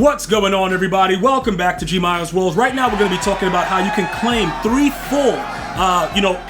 What's going on, everybody? Welcome back to GmiasWorld. Right now, we're going to be talking about how you can claim 3 full,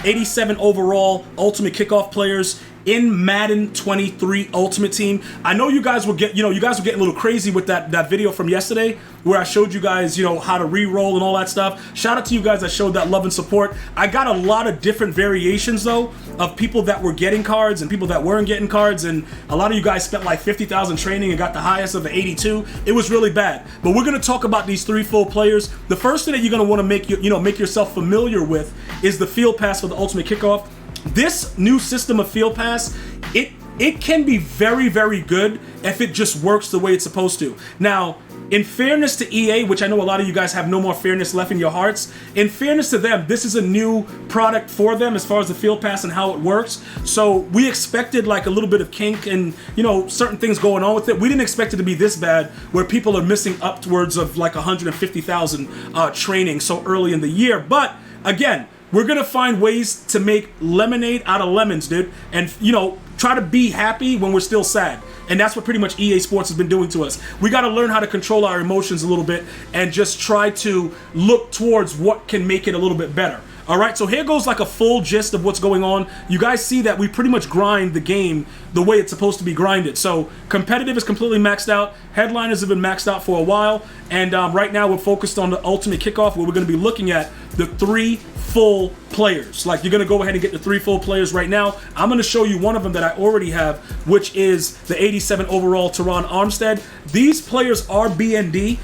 87 overall Ultimate Kickoff players in Madden 23 Ultimate Team. I know you guys were getting a little crazy with that video from yesterday where I showed you guys, how to re-roll and all that stuff. Shout out to you guys that showed that love and support. I got a lot of different variations though of people that were getting cards and people that weren't getting cards, and a lot of you guys spent like 50,000 training and got the highest of the 82. It was really bad. But we're going to talk about these 3 full players. The first thing that you're going to want to make yourself familiar with is the field pass for the Ultimate Kickoff. This new system of field pass, it can be very, very good if it just works the way it's supposed to. Now, in fairness to EA, which I know a lot of you guys have no more fairness left in your hearts, in fairness to them, this is a new product for them as far as the field pass and how it works. So we expected like a little bit of kink and, certain things going on with it. We didn't expect it to be this bad where people are missing upwards of like 150,000 training so early in the year. But again, we're going to find ways to make lemonade out of lemons, dude. And, try to be happy when we're still sad. And that's what pretty much EA Sports has been doing to us. We got to learn how to control our emotions a little bit and just try to look towards what can make it a little bit better. All right, so here goes like a full gist of what's going on. You guys see that we pretty much grind the game the way it's supposed to be grinded. So competitive is completely maxed out. Headliners have been maxed out for a while. And right now we're focused on the Ultimate Kickoff, where we're going to be looking at the 3 full players. Like, you're going to go ahead and get the 3 full players right now. I'm going to show you one of them that I already have, which is the 87 overall Teron Armstead. These players are BND.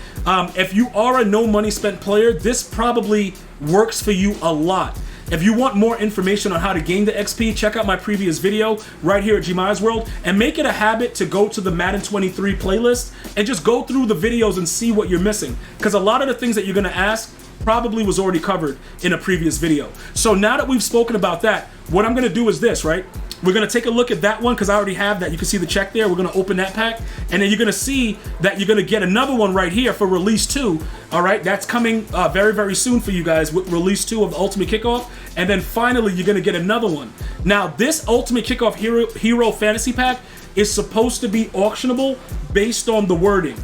If you are a no money spent player, this probably works for you a lot. If you want more information on how to gain the XP, check out my previous video right here at GmiasWorld, and make it a habit to go to the Madden 23 playlist and just go through the videos and see what you're missing. Because a lot of the things that you're going to ask probably was already covered in a previous video. So now that we've spoken about that, what I'm going to do is this, right? We're going to take a look at that one because I already have that. You can see the check there. We're going to open that pack, and then you're going to see that you're going to get another one right here for Release 2. All right, that's coming very, very soon for you guys with Release 2 of the Ultimate Kickoff. And then finally, you're going to get another one. Now, this Ultimate Kickoff Hero Fantasy Pack is supposed to be auctionable based on the wording.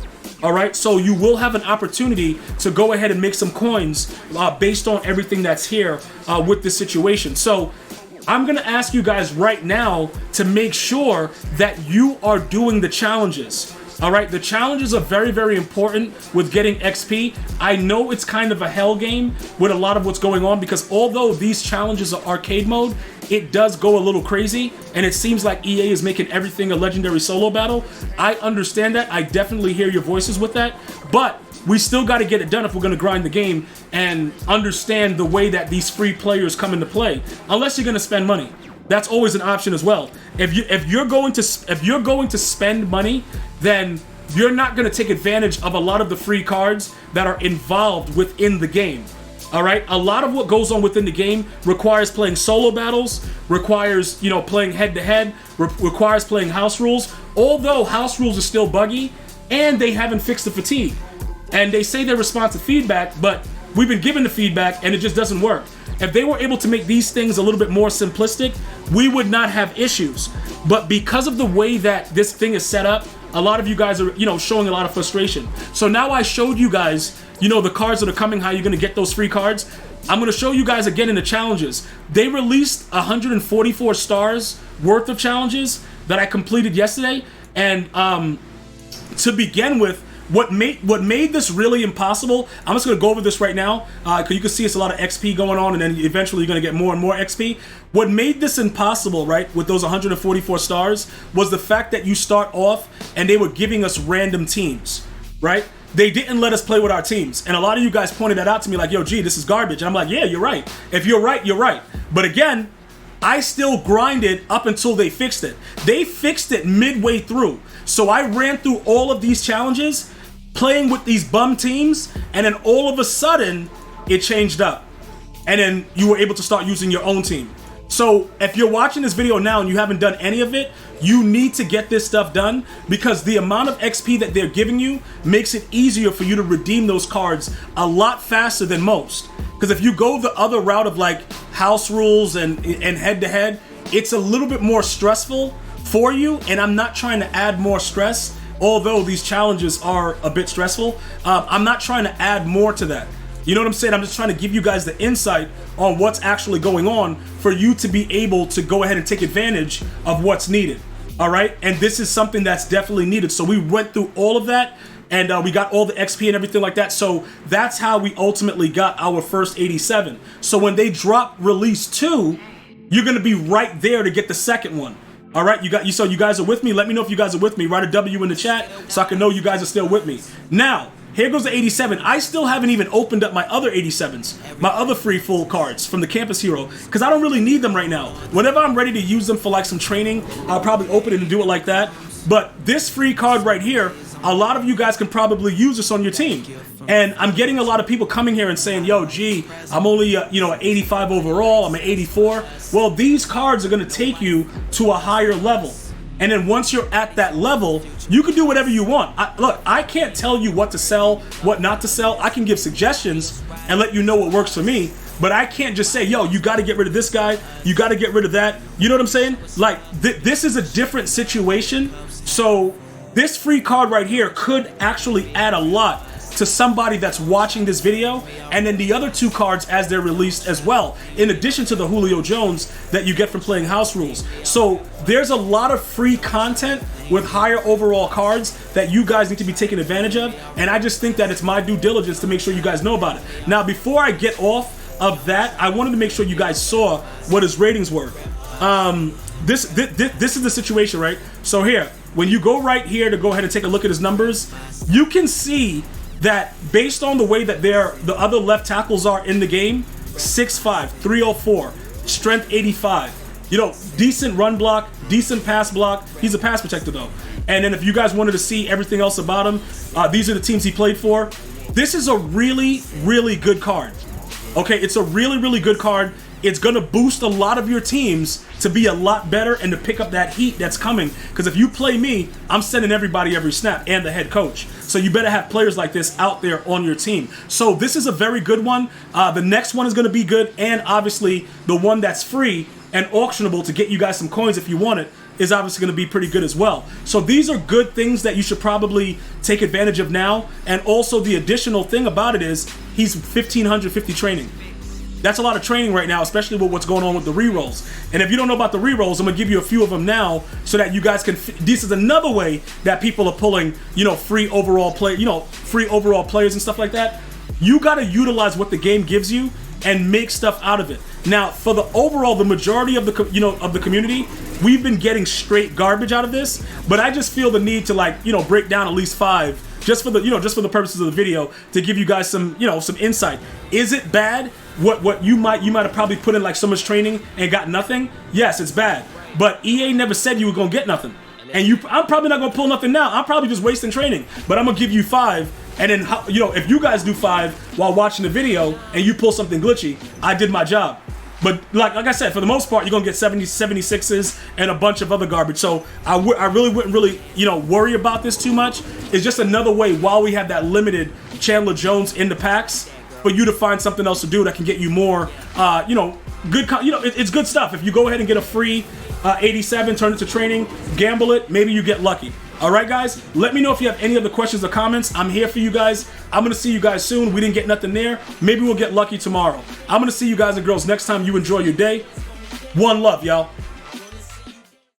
All right, so you will have an opportunity to go ahead and make some coins based on everything that's here with this situation. So I'm going to ask you guys right now to make sure that you are doing the challenges. All right, the challenges are very, very important with getting XP. I know it's kind of a hell game with a lot of what's going on, because although these challenges are arcade mode, it does go a little crazy, and it seems like EA is making everything a legendary solo battle. I understand that. I definitely hear your voices with that, but we still got to get it done if we're going to grind the game and understand the way that these free players come into play. Unless you're going to spend money, that's always an option as well. If you're going to spend money, then you're not going to take advantage of a lot of the free cards that are involved within the game. All right, a lot of what goes on within the game requires playing solo battles, requires playing head-to-head, requires playing house rules. Although house rules are still buggy, and they haven't fixed the fatigue. And they say they respond to feedback, but we've been given the feedback and it just doesn't work. If they were able to make these things a little bit more simplistic, we would not have issues. But because of the way that this thing is set up, a lot of you guys are, showing a lot of frustration. So now I showed you guys, the cards that are coming, how you're going to get those free cards. I'm going to show you guys again in the challenges. They released 144 stars worth of challenges that I completed yesterday. And to begin with, what made this really impossible, I'm just going to go over this right now, because you can see it's a lot of XP going on, and then eventually you're going to get more and more XP. What made this impossible, right, with those 144 stars, was the fact that you start off and they were giving us random teams, right? They didn't let us play with our teams. And a lot of you guys pointed that out to me like, yo, G, this is garbage. And I'm like, yeah, you're right. If you're right, you're right. But again, I still grinded up until they fixed it. They fixed it midway through. So I ran through all of these challenges, playing with these bum teams, and then all of a sudden, it changed up. And then you were able to start using your own team. So if you're watching this video now and you haven't done any of it, you need to get this stuff done, because the amount of XP that they're giving you makes it easier for you to redeem those cards a lot faster than most. Because if you go the other route of like house rules and head-to-head, it's a little bit more stressful for you, and I'm not trying to add more stress although these challenges are a bit stressful, I'm not trying to add more to that. You know what I'm saying? I'm just trying to give you guys the insight on what's actually going on for you to be able to go ahead and take advantage of what's needed. All right? And this is something that's definitely needed. So we went through all of that, and we got all the XP and everything like that. So that's how we ultimately got our first 87. So when they drop release 2, you're going to be right there to get the second one. All right? So you guys are with me? Let me know if you guys are with me. Write a W in the chat so I can know you guys are still with me. Now, here goes the 87. I still haven't even opened up my other 87s, my other free full cards from the Campus Hero, because I don't really need them right now. Whenever I'm ready to use them for like some training, I'll probably open it and do it like that. But this free card right here, a lot of you guys can probably use this on your team. And I'm getting a lot of people coming here and saying, yo, G, I'm only an 85 overall, I'm an 84. Well, these cards are going to take you to a higher level. And then once you're at that level, you can do whatever you want. Look, I can't tell you what to sell, what not to sell. I can give suggestions and let you know what works for me. But I can't just say, yo, you got to get rid of this guy. You got to get rid of that. You know what I'm saying? Like, this is a different situation. So this free card right here could actually add a lot to somebody that's watching this video, and then the other 2 cards as they're released as well, in addition to the Julio Jones that you get from playing House Rules. So there's a lot of free content with higher overall cards that you guys need to be taking advantage of, and I just think that it's my due diligence to make sure you guys know about it. Now, before I get off of that, I wanted to make sure you guys saw what his ratings were. This is the situation, right? So here, when you go right here to go ahead and take a look at his numbers, you can see that based on the way that the other left tackles are in the game, 6'5", 304, strength 85, decent run block, decent pass block. He's a pass protector though. And then if you guys wanted to see everything else about him, these are the teams he played for. This is a really, really good card. Okay, it's a really, really good card. It's going to boost a lot of your teams to be a lot better and to pick up that heat that's coming. Because if you play me, I'm sending everybody every snap and the head coach. So you better have players like this out there on your team. So this is a very good one. The next one is going to be good. And obviously the one that's free and auctionable to get you guys some coins if you want it is obviously going to be pretty good as well. So these are good things that you should probably take advantage of now. And also the additional thing about it is he's 1,550 training. That's a lot of training right now, especially with what's going on with the rerolls. And if you don't know about the rerolls, I'm gonna give you a few of them now so that you guys can. This is another way that people are pulling, free overall players and stuff like that. You gotta utilize what the game gives you and make stuff out of it. Now, for the majority of the community, we've been getting straight garbage out of this. But I just feel the need to break down at least 5 just for the purposes of the video to give you guys some insight. Is it bad? What you might have probably put in like so much training and got nothing? Yes, it's bad. But EA never said you were gonna get nothing. And I'm probably not gonna pull nothing now. I'm probably just wasting training. But I'm gonna give you 5. And then if you guys do 5 while watching the video and you pull something glitchy, I did my job. But like I said, for the most part, you're gonna get 76s and a bunch of other garbage. So I really wouldn't worry about this too much. It's just another way while we have that limited Chandler Jones in the packs for you to find something else to do that can get you more, good. It's good stuff. If you go ahead and get a free 87, turn it to training, gamble it, maybe you get lucky. All right, guys. Let me know if you have any other questions or comments. I'm here for you guys. I'm gonna see you guys soon. We didn't get nothing there. Maybe we'll get lucky tomorrow. I'm gonna see you guys and girls next time. You enjoy your day. One love, y'all.